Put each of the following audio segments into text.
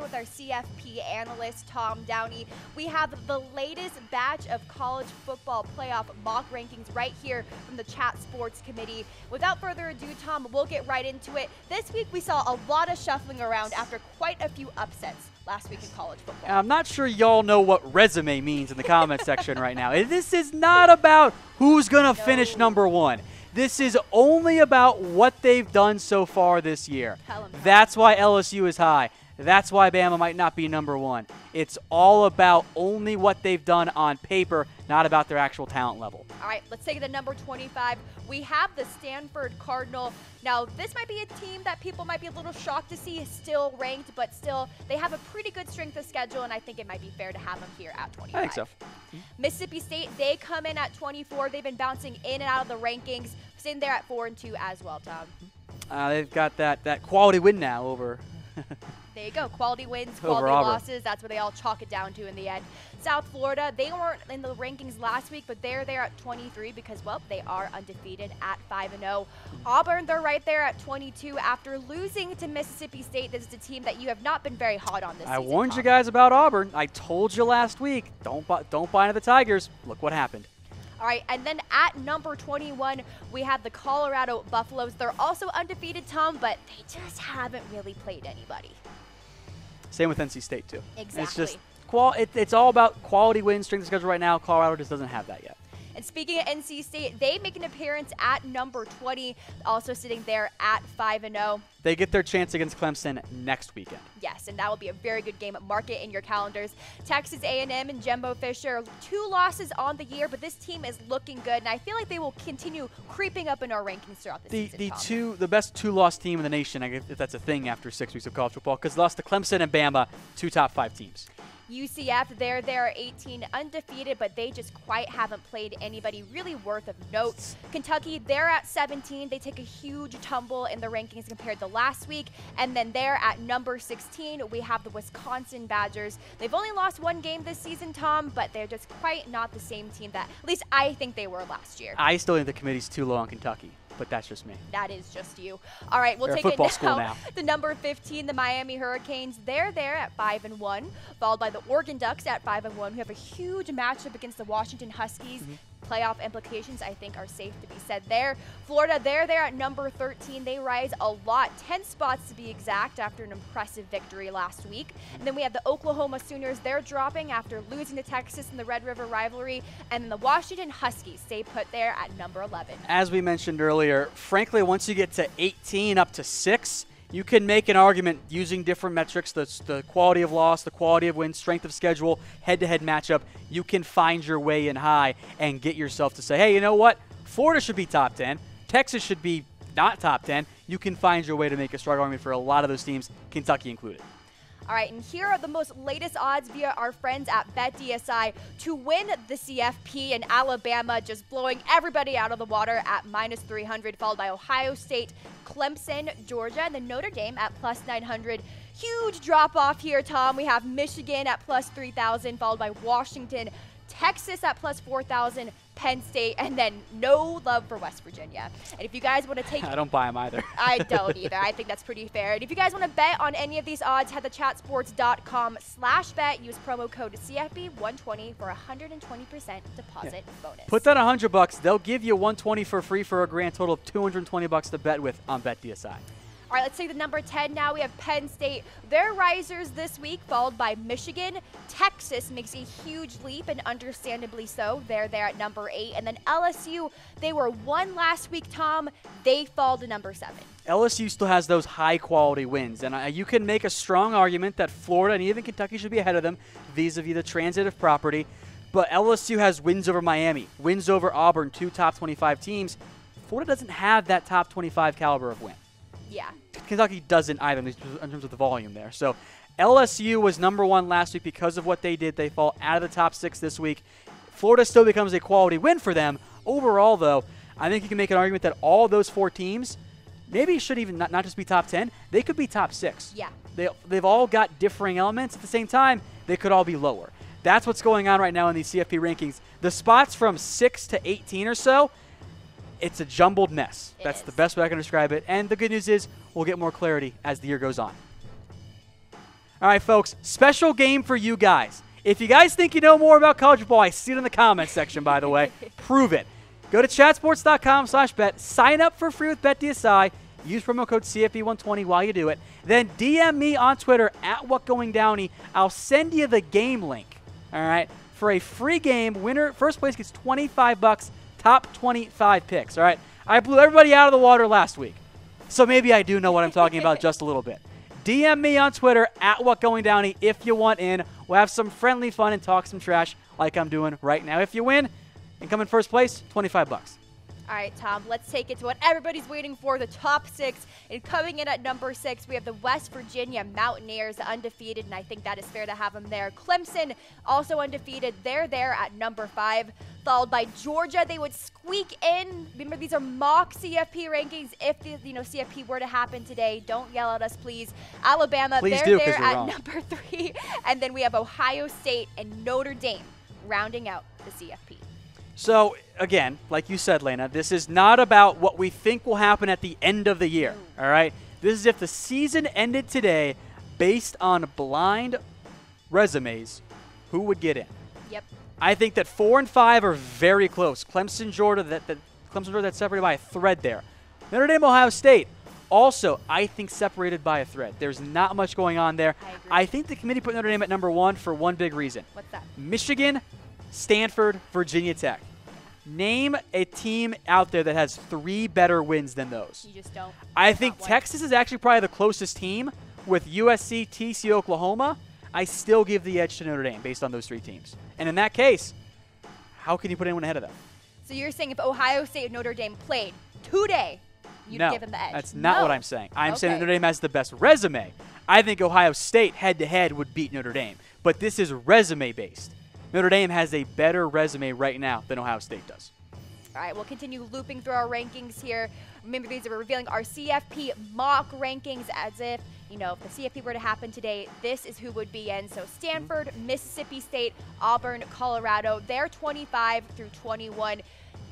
here with our CFP analyst, Tom Downey. We have the latest batch of college football playoff mock rankings right here from the Chat Sports Committee. Without further ado, Tom, we'll get right into it. This week we saw a lot of shuffling around after quite a few upsets last week in college football. I'm not sure y'all know what resume means in the comment section right now. This is not about who's going to finish number one. This is only about what they've done so far this year. That's why LSU is high. That's why Bama might not be number one. It's all about only what they've done on paper, not about their actual talent level. All right, let's take it to number 25. We have the Stanford Cardinal. Now, this might be a team that people might be a little shocked to see still ranked, but still, they have a pretty good strength of schedule, and I think it might be fair to have them here at 25. I think so. Mississippi State, they come in at 24. They've been bouncing in and out of the rankings, sitting there at 4-2 as well, Tom. They've got that quality win now over. There you go. Quality wins, quality losses. That's what they all chalk it down to in the end. South Florida, they weren't in the rankings last week, but they're there at 23 because, well, they are undefeated at 5-0. Auburn, they're right there at 22 after losing to Mississippi State. This is a team that you have not been very hot on this season. I warned you guys about Auburn. I told you last week, don't buy into the Tigers. Look what happened. All right, and then at number 21, we have the Colorado Buffaloes. They're also undefeated, Tom, but they just haven't really played anybody. Same with NC State, too. Exactly. It's just it's all about quality wins, strength of schedule right now. Colorado just doesn't have that yet. And speaking of NC State, they make an appearance at number 20, also sitting there at 5-0. They get their chance against Clemson next weekend. Yes, and that will be a very good game. Mark it in your calendars. Texas A&M and Jimbo Fisher, 2 losses on the year, but this team is looking good, and I feel like they will continue creeping up in our rankings throughout the season. The best 2-loss team in the nation, I guess if that's a thing after 6 weeks of college football, because lost to Clemson and Bama, 2 top 5 teams. UCF, they're there at 18, undefeated, but they just quite haven't played anybody really worth of note. Kentucky, they're at 17. They take a huge tumble in the rankings compared to last week. And then there at number 16, we have the Wisconsin Badgers. They've only lost 1 game this season, Tom, but they're just quite not the same team that, at least I think they were last year. I still think the committee's too low on Kentucky, but that's just me. That is just you. All right, we'll take it now. The number 15, the Miami Hurricanes. They're there at 5-1, followed by the Oregon Ducks at 5-1. We have a huge matchup against the Washington Huskies. Playoff implications, I think, are safe to be said there. Florida, they're there at number 13. They rise a lot, 10 spots to be exact, after an impressive victory last week. And then we have the Oklahoma Sooners. They're dropping after losing to Texas in the Red River rivalry. And then the Washington Huskies stay put there at number 11. As we mentioned earlier, frankly, once you get to 18 up to 6, you can make an argument using different metrics, the quality of loss, the quality of win, strength of schedule, head-to-head matchup. You can find your way in high and get yourself to say, hey, you know what? Florida should be top 10. Texas should be not top 10. You can find your way to make a strong argument for a lot of those teams, Kentucky included. All right, and here are the most latest odds via our friends at BetDSI to win the CFP, and Alabama just blowing everybody out of the water at -300, followed by Ohio State, Clemson, Georgia, and then Notre Dame at +900. Huge drop off here, Tom. We have Michigan at +3,000, followed by Washington, Texas at +4,000, Penn State, and then no love for West Virginia. And if you guys want to take... I don't buy them either. I don't either. I think that's pretty fair. And if you guys want to bet on any of these odds, head to chatsports.com/bet. Use promo code CFP120 for a 120% deposit bonus. Put that $100. They'll give you $120 for free for a grand total of $220 to bet with on BetDSI. All right, let's take the number 10 now. We have Penn State. They're risers this week, followed by Michigan. Texas makes a huge leap, and understandably so. They're there at number 8. And then LSU, they were 1 last week, Tom. They fall to number 7. LSU still has those high-quality wins, and you can make a strong argument that Florida and even Kentucky should be ahead of them vis-a-vis the transitive property. But LSU has wins over Miami, wins over Auburn, 2 top 25 teams. Florida doesn't have that top 25 caliber of win. Yeah. Kentucky doesn't either in terms of the volume there. So LSU was number 1 last week because of what they did. They fall out of the top 6 this week. Florida still becomes a quality win for them. Overall, though, I think you can make an argument that all those 4 teams maybe should even not just be top 10. They could be top 6. Yeah. They've all got differing elements. At the same time, they could all be lower. That's what's going on right now in these CFP rankings. The spots from 6 to 18 or so, it's a jumbled mess. That's the best way I can describe it. And the good news is we'll get more clarity as the year goes on. All right, folks, special game for you guys. If you guys think you know more about college football, I see it in the comments section, by the way. Prove it. Go to chatsports.com/bet. Sign up for free with BetDSI. Use promo code CFP120 while you do it. Then DM me on Twitter @WhatGoingDowney. I'll send you the game link, all right, for a free game. Winner, first place gets $25, top 25 picks, all right? I blew everybody out of the water last week, so maybe I do know what I'm talking about just a little bit. DM me on Twitter @WhatGoingDowney if you want in. We'll have some friendly fun and talk some trash like I'm doing right now. If you win and come in first place, $25. All right, Tom, let's take it to what everybody's waiting for, the top 6. And coming in at number 6, we have the West Virginia Mountaineers, undefeated, and I think that is fair to have them there. Clemson, also undefeated. They're there at number 5, followed by Georgia. They would squeak in. Remember, these are mock CFP rankings. If the CFP were to happen today, don't yell at us, please. Alabama, please they're do, there at wrong. number 3. And then we have Ohio State and Notre Dame rounding out the CFP. So, again, like you said, Lena, this is not about what we think will happen at the end of the year, all right? This is if the season ended today based on blind resumes, who would get in? Yep. I think that 4 and 5 are very close. Clemson, Georgia, that's separated by a thread there. Notre Dame, Ohio State, also, I think separated by a thread. There's not much going on there. I agree. I think the committee put Notre Dame at number 1 for one big reason. What's that? Michigan, Stanford, Virginia Tech. Name a team out there that has 3 better wins than those. You just don't. I think Texas is actually probably the closest team with USC, TCU, Oklahoma. I still give the edge to Notre Dame based on those 3 teams. And in that case, how can you put anyone ahead of them? So you're saying if Ohio State and Notre Dame played today, you'd give them the edge? That's not what I'm saying. I'm saying that Notre Dame has the best resume. I think Ohio State head-to-head would beat Notre Dame. But this is resume-based. Notre Dame has a better resume right now than Ohio State does. All right, we'll continue looping through our rankings here. Remember, these are revealing our CFP mock rankings as if, if the CFP were to happen today, this is who would be in. So Stanford, Mississippi State, Auburn, Colorado, they're 25 through 21.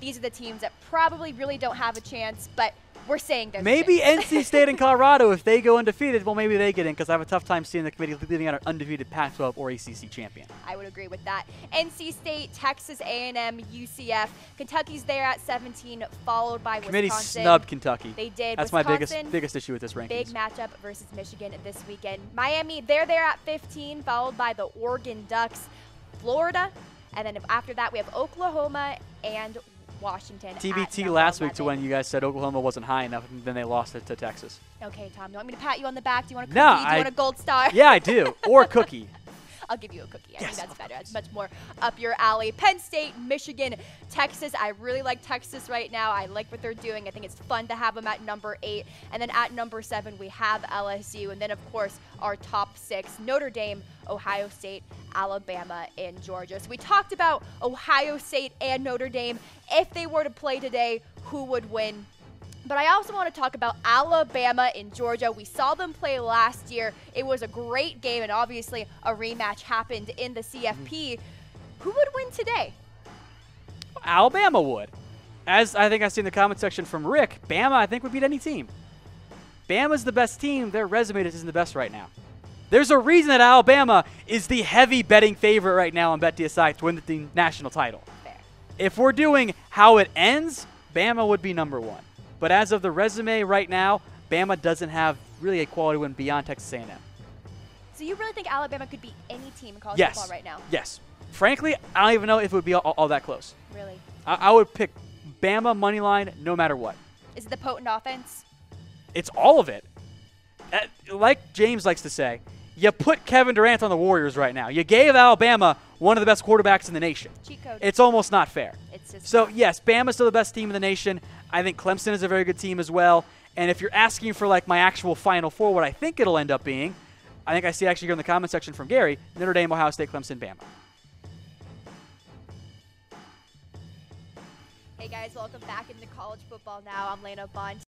These are the teams that probably really don't have a chance, but we're saying there's maybe NC State and Colorado, if they go undefeated, well, maybe they get in because I have a tough time seeing the committee leaving out an undefeated Pac-12 or ACC champion. I would agree with that. NC State, Texas A&M, UCF. Kentucky's there at 17, followed by Committee Wisconsin. snubbed Kentucky. They did. That's Wisconsin, my biggest issue with this rankings. Big matchup versus Michigan this weekend. Miami, they're there at 15, followed by the Oregon Ducks. Florida, and then after that we have Oklahoma and Washington. TBT last week to when you guys said Oklahoma wasn't high enough, and then they lost it to Texas. Okay, Tom, you want me to pat you on the back? Do you want a cookie? No, Do you want a gold star? Yeah, I do. Or a cookie. I'll give you a cookie. I Yes, think that's better. That's much more up your alley. Penn State, Michigan, Texas. I really like Texas right now. I like what they're doing. I think it's fun to have them at number 8. And then at number 7, we have LSU. And then, of course, our top 6, Notre Dame, Ohio State, Alabama, and Georgia. So we talked about Ohio State and Notre Dame. If they were to play today, who would win? But I also want to talk about Alabama and Georgia. We saw them play last year. It was a great game, and obviously a rematch happened in the CFP. Who would win today? Alabama would. As I think I see in the comment section from Rick, Bama I think would beat any team. Bama's the best team. Their resume isn't the best right now. There's a reason that Alabama is the heavy betting favorite right now on BetDSI to win the national title. Fair. If we're doing how it ends, Bama would be number 1. But as of the resume right now, Bama doesn't have really a quality win beyond Texas A&M. So you really think Alabama could beat any team in college Yes. football right now? Yes. Frankly, I don't even know if it would be all that close. Really? I would pick Bama money line no matter what. Is it the potent offense? It's all of it. Like James likes to say, you put Kevin Durant on the Warriors right now. You gave Alabama one of the best quarterbacks in the nation. Cheat code. It's almost not fair. It's just So, yes, Bama's still the best team in the nation. I think Clemson is a very good team as well. And if you're asking for, like, my actual Final Four, what I think it'll end up being, I think I see actually here in the comment section from Gary, Notre Dame, Ohio State, Clemson, Bama. Hey, guys, welcome back into college football now. I'm Lena Bond.